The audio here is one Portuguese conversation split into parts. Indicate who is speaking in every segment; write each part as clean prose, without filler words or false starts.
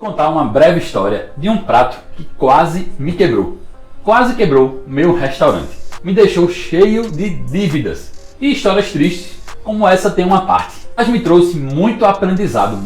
Speaker 1: Contar uma breve história de um prato que quase me quebrou. Quase quebrou meu restaurante. Me deixou cheio de dívidas. E histórias tristes como essa tem uma parte. Mas me trouxe muito aprendizado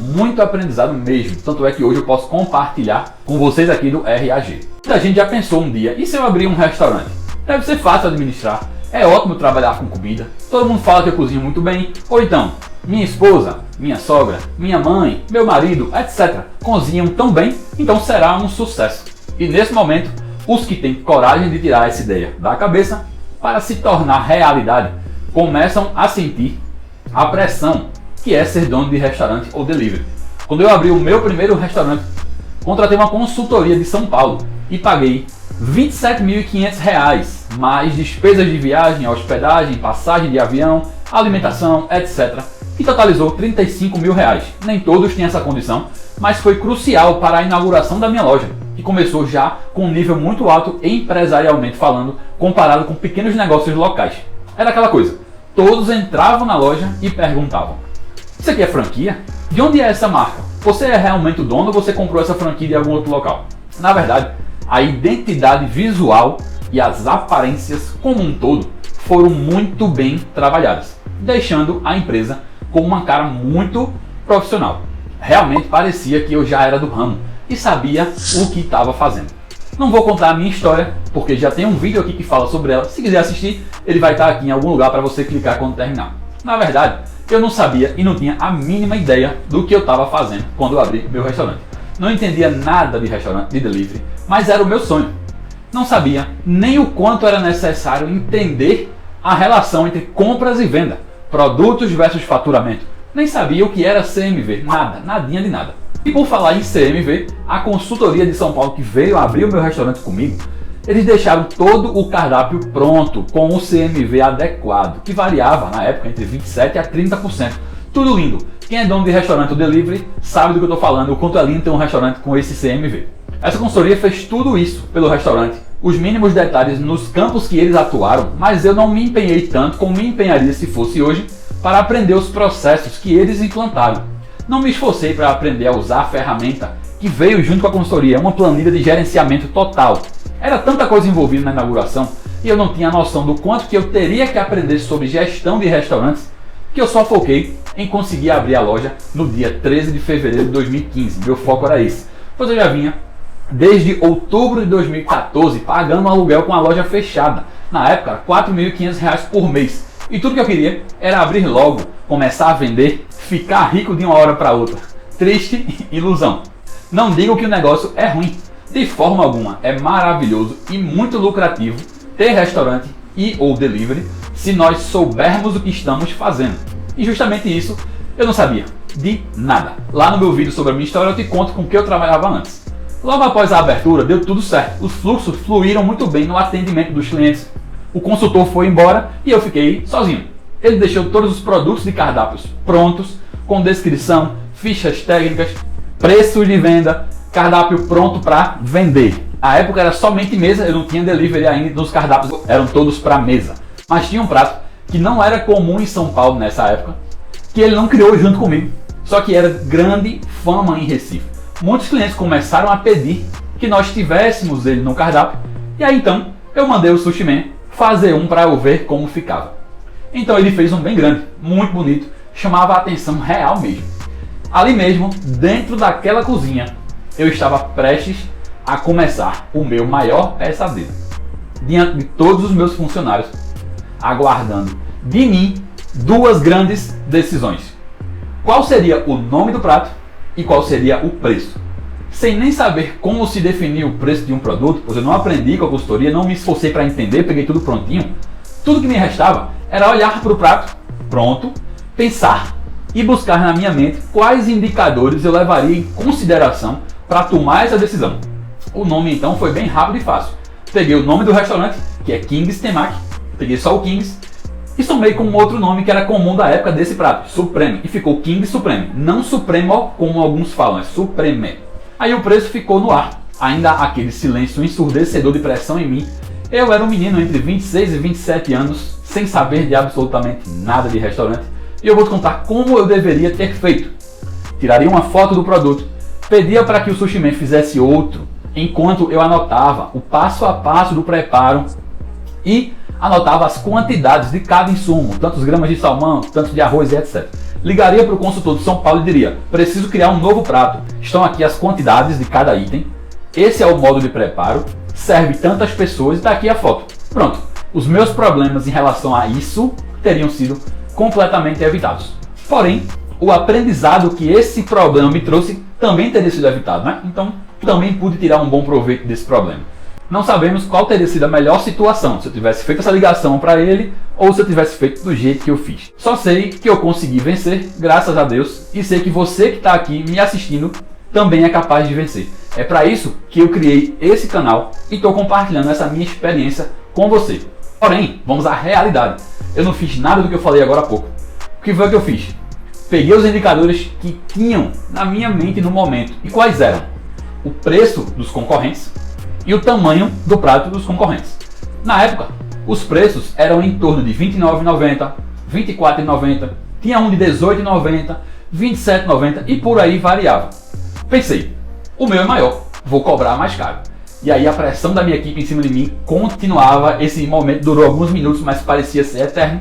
Speaker 1: mesmo. Tanto é que hoje eu posso compartilhar com vocês aqui do RAG. Muita gente já pensou um dia, e se eu abrir um restaurante? Deve ser fácil administrar. É ótimo trabalhar com comida. Todo mundo fala que eu cozinho muito bem. Ou então, minha esposa, minha sogra, minha mãe, meu marido, etc. cozinham tão bem, então será um sucesso. E nesse momento, os que têm coragem de tirar essa ideia da cabeça para se tornar realidade, começam a sentir a pressão que é ser dono de restaurante ou delivery. Quando eu abri o meu primeiro restaurante, contratei uma consultoria de São Paulo e paguei R$ 27.500, mais despesas de viagem, hospedagem, passagem de avião, alimentação, etc. que totalizou R$ 35 mil. Nem todos têm essa condição, mas foi crucial para a inauguração da minha loja, que começou já com um nível muito alto empresarialmente falando, comparado com pequenos negócios locais. Era aquela coisa, todos entravam na loja e perguntavam: isso aqui é franquia? De onde é essa marca? Você é realmente o dono ou você comprou essa franquia de algum outro local? Na verdade, a identidade visual e as aparências como um todo foram muito bem trabalhadas, deixando a empresa com uma cara muito profissional. Realmente parecia que eu já era do ramo e sabia o que estava fazendo. Não vou contar a minha história, porque já tem um vídeo aqui que fala sobre ela. Se quiser assistir, ele vai estar aqui em algum lugar para você clicar quando terminar. Na verdade, eu não sabia e não tinha a mínima ideia do que eu estava fazendo quando eu abri meu restaurante. Não entendia nada de restaurante, de delivery, mas era o meu sonho. Não sabia nem o quanto era necessário entender a relação entre compras e venda, produtos versus faturamento. Nem sabia o que era CMV, nada, nadinha de nada. E por falar em CMV, a consultoria de São Paulo que veio abrir o meu restaurante comigo, eles deixaram todo o cardápio pronto com o CMV adequado, que variava na época entre 27% a 30%. Tudo lindo. Quem é dono de restaurante ou delivery sabe do que eu estou falando, o quanto é lindo ter um restaurante com esse CMV. Essa consultoria fez tudo isso pelo restaurante, os mínimos detalhes nos campos que eles atuaram, mas eu não me empenhei tanto como me empenharia se fosse hoje para aprender os processos que eles implantaram. Não me esforcei para aprender a usar a ferramenta que veio junto com a consultoria, uma planilha de gerenciamento total. Era tanta coisa envolvida na inauguração e eu não tinha noção do quanto que eu teria que aprender sobre gestão de restaurantes, que eu só foquei em conseguir abrir a loja no dia 13 de fevereiro de 2015. Meu foco era esse, pois eu já vinha desde outubro de 2014 pagando um aluguel com a loja fechada. Na época, R$ 4.500 por mês. E tudo que eu queria era abrir logo, começar a vender, ficar rico de uma hora para outra. Triste ilusão. Não digo que o negócio é ruim, de forma alguma. É maravilhoso e muito lucrativo ter restaurante e ou delivery se nós soubermos o que estamos fazendo. E justamente isso eu não sabia de nada. Lá no meu vídeo sobre a minha história eu te conto com o que eu trabalhava antes. Logo após a abertura deu tudo certo. Os fluxos fluíram muito bem no atendimento dos clientes. O consultor foi embora e eu fiquei sozinho. Ele deixou todos os produtos de cardápios prontos, com descrição, fichas técnicas, preços de venda, cardápio pronto para vender. A época era somente mesa, eu não tinha delivery ainda, nos cardápios eram todos para mesa. Mas tinha um prato que não era comum em São Paulo nessa época, que ele não criou junto comigo, só que era grande fama em Recife. Muitos clientes começaram a pedir que nós tivéssemos ele no cardápio, e aí então eu mandei o Sushi Man fazer um para eu ver como ficava. Então ele fez um bem grande, muito bonito, chamava a atenção real mesmo. Ali mesmo, dentro daquela cozinha, eu estava prestes a começar o meu maior pesadelo. Diante de todos os meus funcionários, aguardando de mim duas grandes decisões. Qual seria o nome do prato e qual seria o preço? Sem nem saber como se definir o preço de um produto, pois eu não aprendi com a consultoria, não me esforcei para entender, peguei tudo prontinho. Tudo que me restava era olhar para o prato pronto, pensar e buscar na minha mente quais indicadores eu levaria em consideração para tomar essa decisão. O nome então foi bem rápido e fácil. Peguei o nome do restaurante, que é King's Temaki, peguei só o King's, e somei com um outro nome que era comum da época desse prato, Supreme, e ficou King Supreme, não Supremo como alguns falam, é Supreme. Aí o preço ficou no ar, ainda aquele silêncio ensurdecedor de pressão em mim. Eu era um menino entre 26 e 27 anos, sem saber de absolutamente nada de restaurante, e eu vou te contar como eu deveria ter feito. Tiraria uma foto do produto, Pedia para que o Sushi Man fizesse outro, enquanto eu anotava o passo a passo do preparo e anotava as quantidades de cada insumo, tantos gramas de salmão, tantos de arroz e etc. Ligaria para o consultor de São Paulo e diria: preciso criar um novo prato, estão aqui as quantidades de cada item, esse é o modo de preparo, serve tantas pessoas e está aqui a foto. Pronto, os meus problemas em relação a isso teriam sido completamente evitados. Porém, o aprendizado que esse problema me trouxe também teria sido evitado, né? Então, também pude tirar um bom proveito desse problema. Não sabemos qual teria sido a melhor situação, se eu tivesse feito essa ligação para ele ou se eu tivesse feito do jeito que eu fiz. Só sei que eu consegui vencer, graças a Deus, e sei que você que está aqui me assistindo também é capaz de vencer. É para isso que eu criei esse canal e estou compartilhando essa minha experiência com você. Porém, vamos à realidade. Eu não fiz nada do que eu falei agora há pouco. O que foi que eu fiz? Peguei os indicadores que tinham na minha mente no momento. E quais eram? O preço dos concorrentes e o tamanho do prato dos concorrentes. Na época, os preços eram em torno de R$ 29,90, R$ 24,90, tinha um de R$ 18,90, R$ 27,90 e por aí variava. Pensei, o meu é maior, vou cobrar mais caro. E aí a pressão da minha equipe em cima de mim continuava, esse momento durou alguns minutos, mas parecia ser eterno.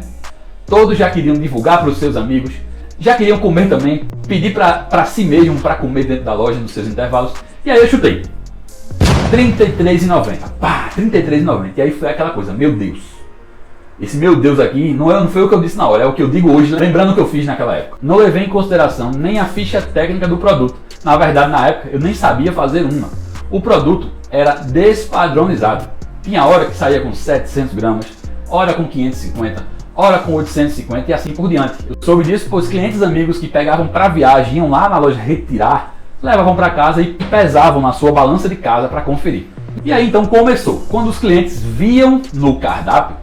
Speaker 1: Todos já queriam divulgar para os seus amigos, já queriam comer também, pedir para si mesmo para comer dentro da loja nos seus intervalos. E aí eu chutei R$ 33,90. Pá, R$ 33,90. E aí foi aquela coisa, meu Deus. Esse meu Deus aqui não foi o que eu disse na hora, é o que eu digo hoje, lembrando o que eu fiz naquela época. Não levei em consideração nem a ficha técnica do produto. Na verdade, na época, eu nem sabia fazer uma. O produto era despadronizado. Tinha hora que saía com 700 gramas, hora com 550, hora com 850 e assim por diante. Eu soube disso pois clientes amigos que pegavam para viagem, iam lá na loja retirar, levavam para casa e pesavam na sua balança de casa para conferir. E aí então começou. Quando os clientes viam no cardápio,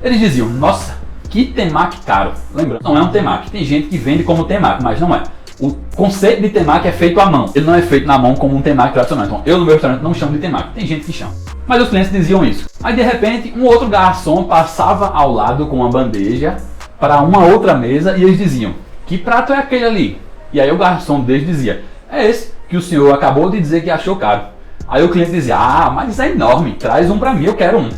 Speaker 1: eles diziam: nossa, que temaki caro. Lembrando, não é um temaki. Tem gente que vende como temaki, mas não é. O conceito de temaki é feito à mão. Ele não é feito na mão como um temaki tradicional. Então eu no meu restaurante não chamo de temaki. Tem gente que chama. Mas os clientes diziam isso. Aí de repente um outro garçom passava ao lado com uma bandeja para uma outra mesa e eles diziam: que prato é aquele ali? E aí o garçom deles dizia: é esse que o senhor acabou de dizer que achou caro. Aí o cliente dizia: ah, mas é enorme, traz um para mim, eu quero um.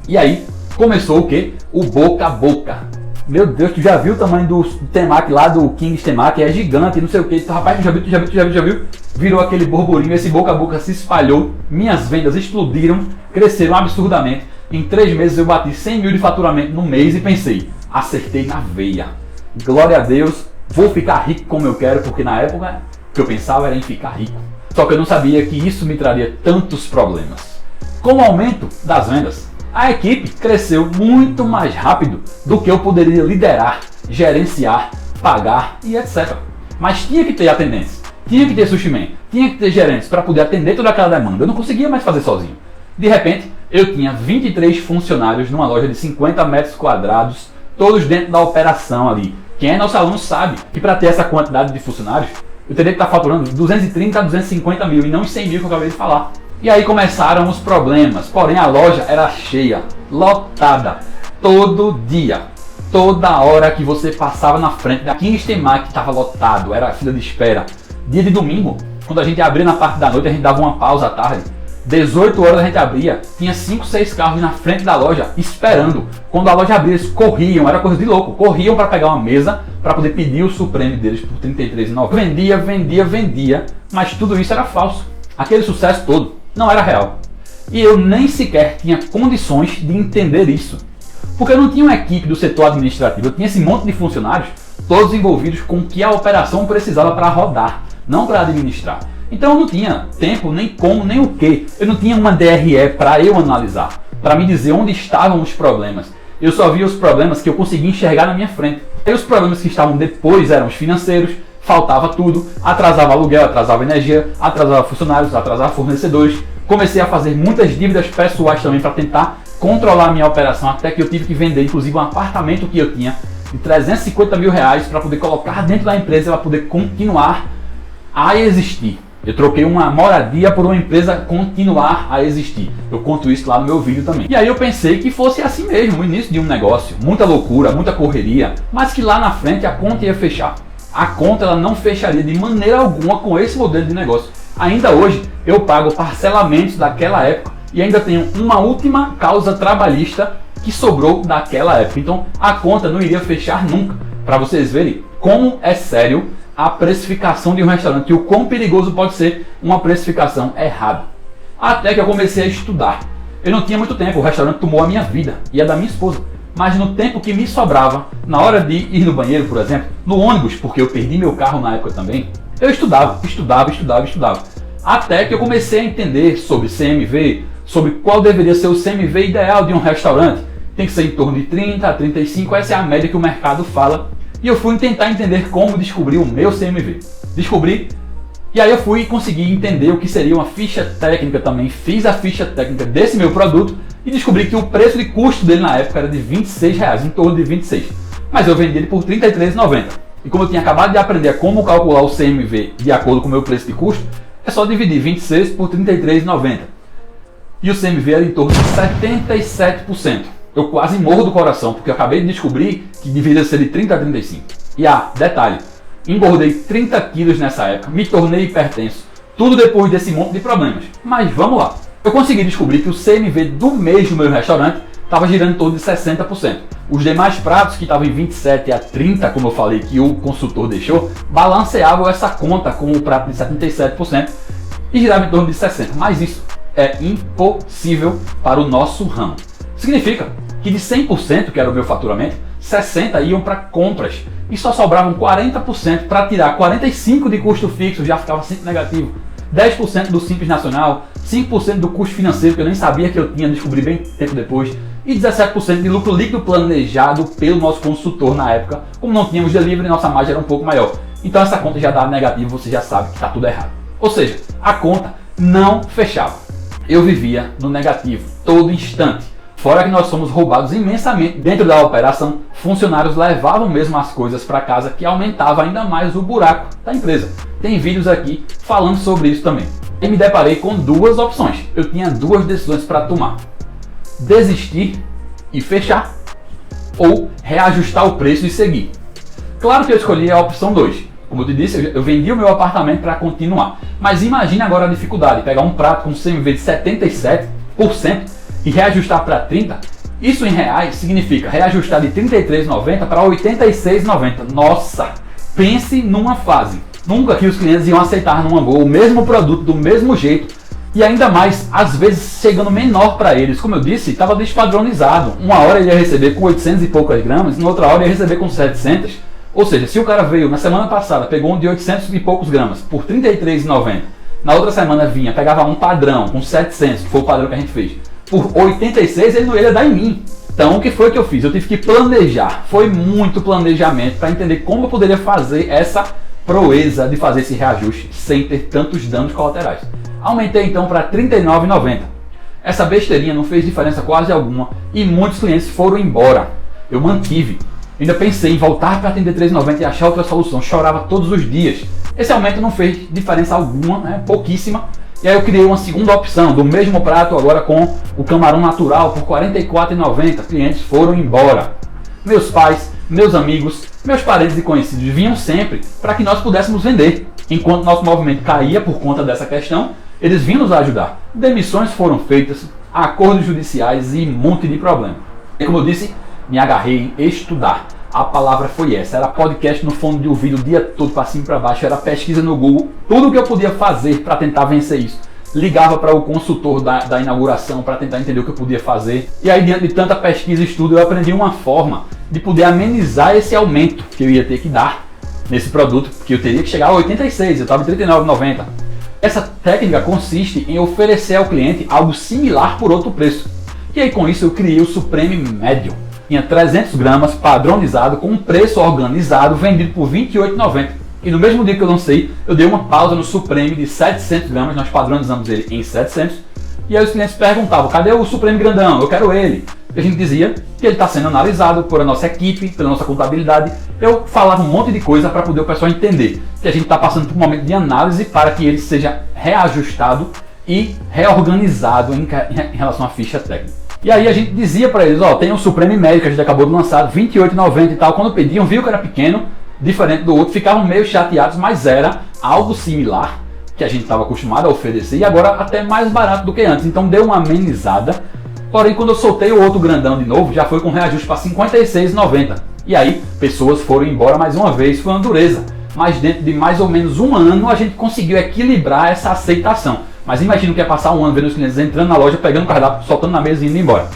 Speaker 1: E aí começou o que? O boca a boca. Meu Deus, tu já viu o tamanho do temaki lá do King's Temaki? É gigante, não sei o que. Então, rapaz, tu já viu? Virou aquele burburinho, esse boca a boca se espalhou, minhas vendas explodiram, cresceram absurdamente. Em 3 meses eu bati 100 mil de faturamento no mês e pensei: acertei na veia. Glória a Deus, vou ficar rico como eu quero, porque na época o que eu pensava era em ficar rico. Só que eu não sabia que isso me traria tantos problemas. Com o aumento das vendas, a equipe cresceu muito mais rápido do que eu poderia liderar, gerenciar, pagar e etc. Mas tinha que ter atendentes, tinha que ter sushi man, tinha que ter gerentes para poder atender toda aquela demanda. Eu não conseguia mais fazer sozinho. De repente, eu tinha 23 funcionários numa loja de 50 metros quadrados, todos dentro da operação ali. Quem é nosso aluno sabe que para ter essa quantidade de funcionários, eu teria que estar faturando 230 a 250 mil e não os 100 mil que eu acabei de falar. E aí começaram os problemas, porém a loja era cheia, lotada, todo dia. Toda hora que você passava na frente da King's Temaki estava lotado, era fila de espera. Dia de domingo, quando a gente abria na parte da noite, a gente dava uma pausa à tarde. 18 horas a gente abria, tinha 5, 6 carros na frente da loja esperando. Quando a loja abria, eles corriam, era coisa de louco, corriam para pegar uma mesa para poder pedir o Supreme deles por R$ 33,90. Vendia, mas tudo isso era falso. Aquele sucesso todo não era real. E eu nem sequer tinha condições de entender isso. Porque eu não tinha uma equipe do setor administrativo, eu tinha esse monte de funcionários, todos envolvidos com o que a operação precisava para rodar, não para administrar. Então eu não tinha tempo, nem como, nem o que. Eu não tinha uma DRE para eu analisar, para me dizer onde estavam os problemas. Eu só via os problemas que eu conseguia enxergar na minha frente. E os problemas que estavam depois eram os financeiros, faltava tudo, atrasava aluguel, atrasava energia, atrasava funcionários, atrasava fornecedores. Comecei a fazer muitas dívidas pessoais também para tentar controlar a minha operação, até que eu tive que vender inclusive um apartamento que eu tinha de 350 mil reais para poder colocar dentro da empresa para poder continuar a existir. Eu troquei uma moradia por uma empresa continuar a existir. Eu conto isso lá no meu vídeo também. E aí eu pensei que fosse assim mesmo, o início de um negócio. Muita loucura, muita correria, mas que lá na frente a conta ia fechar. A conta ela não fecharia de maneira alguma com esse modelo de negócio. Ainda hoje eu pago parcelamentos daquela época e ainda tenho uma última causa trabalhista que sobrou daquela época. Então a conta não iria fechar nunca. Para vocês verem como é sério a precificação de um restaurante e o quão perigoso pode ser uma precificação errada. Até que eu comecei a estudar. Eu não tinha muito tempo, o restaurante tomou a minha vida e a da minha esposa. Mas no tempo que me sobrava, na hora de ir no banheiro, por exemplo, no ônibus, porque eu perdi meu carro na época também, eu estudava. Até que eu comecei a entender sobre CMV, sobre qual deveria ser o CMV ideal de um restaurante. Tem que ser em torno de 30 a 35, essa é a média que o mercado fala. E eu fui tentar entender como descobrir o meu CMV. Descobri, e aí eu fui e consegui entender o que seria uma ficha técnica também. Fiz a ficha técnica desse meu produto e descobri que o preço de custo dele na época era de R$26, em torno de 26. Mas eu vendi ele por R$33,90. E como eu tinha acabado de aprender como calcular o CMV de acordo com o meu preço de custo, é só dividir 26 por R$33,90. E o CMV era em torno de 77%. Eu quase morro do coração, porque eu acabei de descobrir que deveria ser de 30 a 35. E detalhe, engordei 30 quilos nessa época, me tornei hipertenso. Tudo depois desse monte de problemas. Mas vamos lá. Eu consegui descobrir que o CMV do mês do meu restaurante estava girando em torno de 60%. Os demais pratos, que estavam em 27 a 30, como eu falei, que o consultor deixou, balanceavam essa conta com o prato de 77% e girava em torno de 60%. Mas isso é impossível para o nosso ramo. Significa que de 100%, que era o meu faturamento, 60% iam para compras e só sobravam 40% para tirar 45% de custo fixo, já ficava sempre negativo. 10% do Simples Nacional, 5% do custo financeiro, que eu nem sabia que eu tinha, descobri bem tempo depois, e 17% de lucro líquido planejado pelo nosso consultor na época. Como não tínhamos delivery, nossa margem era um pouco maior. Então essa conta já dá negativo, você já sabe que está tudo errado. Ou seja, a conta não fechava. Eu vivia no negativo, todo instante. Fora que nós somos roubados imensamente dentro da operação, funcionários levavam mesmo as coisas para casa, que aumentava ainda mais o buraco da empresa. Tem vídeos aqui falando sobre isso também. E me deparei com duas opções. Eu tinha duas decisões para tomar: desistir e fechar, ou reajustar o preço e seguir. Claro que eu escolhi a opção 2. Como eu te disse, eu vendi o meu apartamento para continuar. Mas imagine agora a dificuldade, pegar um prato com CMV de 77% e reajustar para 30%. Isso em reais significa reajustar de R$ 33,90 para R$ 86,90. Nossa, pense numa fase. Nunca que os clientes iam aceitar numa boa o mesmo produto do mesmo jeito, e ainda mais, às vezes chegando menor para eles. Como eu disse, estava despadronizado. Uma hora ele ia receber com 800 e poucas gramas, na outra hora ele ia receber com 700. Ou seja, se o cara veio na semana passada, pegou um de 800 e poucos gramas por R$ 33,90, na outra semana vinha, pegava um padrão com 700, que foi o padrão que a gente fez, por 86, ele não ia dar em mim. Então o que foi que eu fiz? Eu tive que planejar. Foi muito planejamento para entender como eu poderia fazer essa proeza de fazer esse reajuste sem ter tantos danos colaterais. Aumentei então para R$ 39,90. Essa besteirinha não fez diferença quase alguma e muitos clientes foram embora. Eu mantive. Ainda pensei em voltar para atender R$ 3,90 e achar outra solução. Chorava todos os dias. Esse aumento não fez diferença alguma, né? Pouquíssima. E aí eu criei uma segunda opção, do mesmo prato, agora com o camarão natural por R$ 44,90. Clientes foram embora. Meus pais, meus amigos, meus parentes e conhecidos vinham sempre para que nós pudéssemos vender. Enquanto nosso movimento caía por conta dessa questão, eles vinham nos ajudar. Demissões foram feitas, acordos judiciais e um monte de problema. E como eu disse, me agarrei em estudar. A palavra foi essa, era podcast no fone de ouvido o dia todo, para cima e para baixo, era pesquisa no Google, tudo o que eu podia fazer para tentar vencer isso. Ligava para o consultor da inauguração para tentar entender o que eu podia fazer. E aí, diante de tanta pesquisa e estudo, eu aprendi uma forma de poder amenizar esse aumento que eu ia ter que dar nesse produto, porque eu teria que chegar a 86, eu estava em R$ 39,90. Essa técnica consiste em oferecer ao cliente algo similar por outro preço. E aí com isso eu criei o Supreme Médio. Tinha 300 gramas, padronizado, com um preço organizado, vendido por R$ 28,90. E no mesmo dia que eu lancei, eu dei uma pausa no Supreme de 700 gramas, nós padronizamos ele em 700. E aí os clientes perguntavam, cadê o Supreme grandão? Eu quero ele. E a gente dizia que ele está sendo analisado por a nossa equipe, pela nossa contabilidade. Eu falava um monte de coisa para poder o pessoal entender que a gente está passando por um momento de análise para que ele seja reajustado e reorganizado em relação à ficha técnica. E aí a gente dizia para eles, ó, tem um Supreme Médio que a gente acabou de lançar, R$ 28,90 e tal. Quando pediam, viu que era pequeno, diferente do outro, ficavam meio chateados, mas era algo similar que a gente estava acostumado a oferecer e agora até mais barato do que antes, então deu uma amenizada. Porém, quando eu soltei o outro grandão de novo, já foi com reajuste para R$ 56,90. E aí, pessoas foram embora mais uma vez, foi uma dureza. Mas dentro de mais ou menos um ano, a gente conseguiu equilibrar essa aceitação. Mas imagina que é passar um ano vendo os clientes entrando na loja, pegando o cardápio, soltando na mesa e indo embora.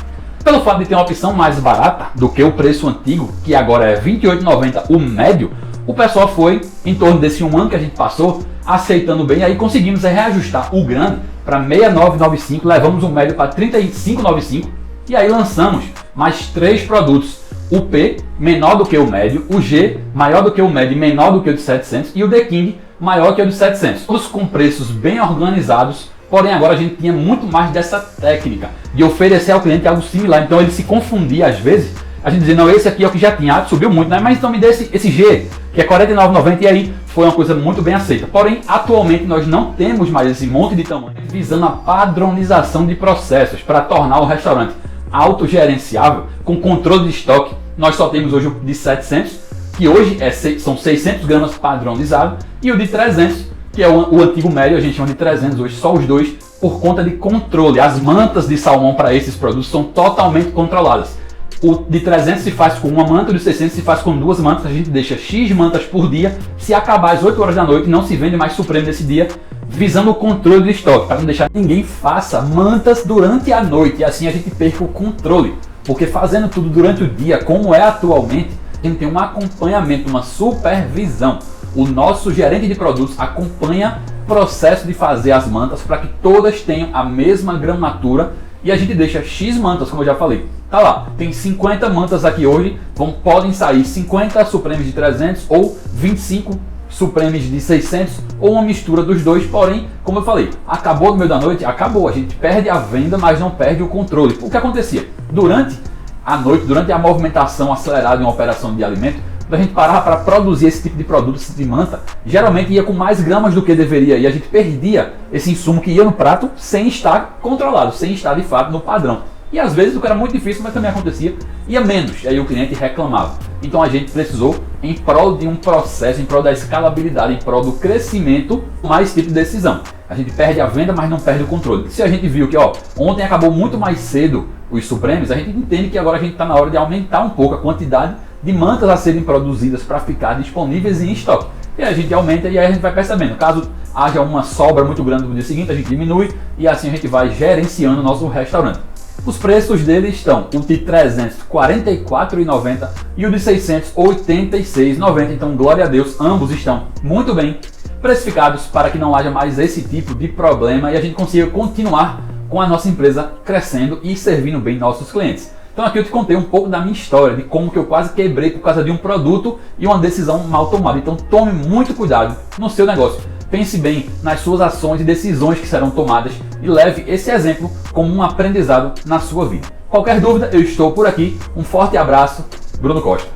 Speaker 1: Pelo fato de ter uma opção mais barata do que o preço antigo, que agora é R$ 28,90 o médio, o pessoal foi, em torno desse um ano que a gente passou, aceitando bem, aí conseguimos reajustar o grande para R$ 69,95, levamos o médio para R$ 35,95 e aí lançamos mais 3 produtos. O P menor do que o médio, o G maior do que o médio e menor do que o de 700 e o The King maior que o de 700. Todos com preços bem organizados, porém agora a gente tinha muito mais dessa técnica de oferecer ao cliente algo similar, então ele se confundia às vezes. A gente dizia, não, esse aqui é o que já tinha, subiu muito, né? Mas então me dê esse G, que é R$ 49,90, e aí foi uma coisa muito bem aceita. Porém, atualmente nós não temos mais esse monte de tamanho, visando a padronização de processos para tornar o restaurante autogerenciável, com controle de estoque. Nós só temos hoje o de 700, que hoje são 600 gramas padronizado, e o de 300, que é o antigo médio, a gente chama de 300 hoje, só os dois, por conta de controle. As mantas de salmão para esses produtos são totalmente controladas. O de 300 se faz com uma manta, o de 600 se faz com 2 mantas, a gente deixa X mantas por dia, se acabar às 8 horas da noite não se vende mais Supreme nesse dia, visando o controle do estoque, para não deixar que ninguém faça mantas durante a noite, e assim a gente perca o controle, porque fazendo tudo durante o dia, como é atualmente, a gente tem um acompanhamento, uma supervisão. O nosso gerente de produtos acompanha o processo de fazer as mantas para que todas tenham a mesma gramatura, e a gente deixa X mantas, como eu já falei. Tá lá, tem 50 mantas aqui hoje, podem sair 50 Supremes de 300 ou 25 Supremes de 600 ou uma mistura dos dois, porém, como eu falei, acabou no meio da noite, acabou, a gente perde a venda, mas não perde o controle. O que acontecia? Durante a noite, durante a movimentação acelerada em uma operação de alimento, quando a gente parava para produzir esse tipo de produto, esse tipo de manta, geralmente ia com mais gramas do que deveria e a gente perdia esse insumo que ia no prato sem estar controlado, sem estar de fato no padrão. E às vezes o que era muito difícil, mas também acontecia, ia menos, e aí o cliente reclamava. Então a gente precisou, em prol de um processo, em prol da escalabilidade, em prol do crescimento, mais tipo de decisão. A gente perde a venda, mas não perde o controle. Se a gente viu que ontem acabou muito mais cedo os Supremes, a gente entende que agora a gente está na hora de aumentar um pouco a quantidade de mantas a serem produzidas para ficar disponíveis em estoque. E aí a gente aumenta e aí a gente vai percebendo. Caso haja uma sobra muito grande no dia seguinte, a gente diminui e assim a gente vai gerenciando o nosso restaurante. Os preços dele estão o de 300 R$ 44,90 e o de 600 R$ 86,90. Então, glória a Deus, ambos estão muito bem precificados para que não haja mais esse tipo de problema e a gente consiga continuar com a nossa empresa crescendo e servindo bem nossos clientes. Então aqui eu te contei um pouco da minha história, de como que eu quase quebrei por causa de um produto e uma decisão mal tomada. Então tome muito cuidado no seu negócio. Pense bem nas suas ações e decisões que serão tomadas e leve esse exemplo como um aprendizado na sua vida. Qualquer dúvida, eu estou por aqui. Um forte abraço, Bruno Costa.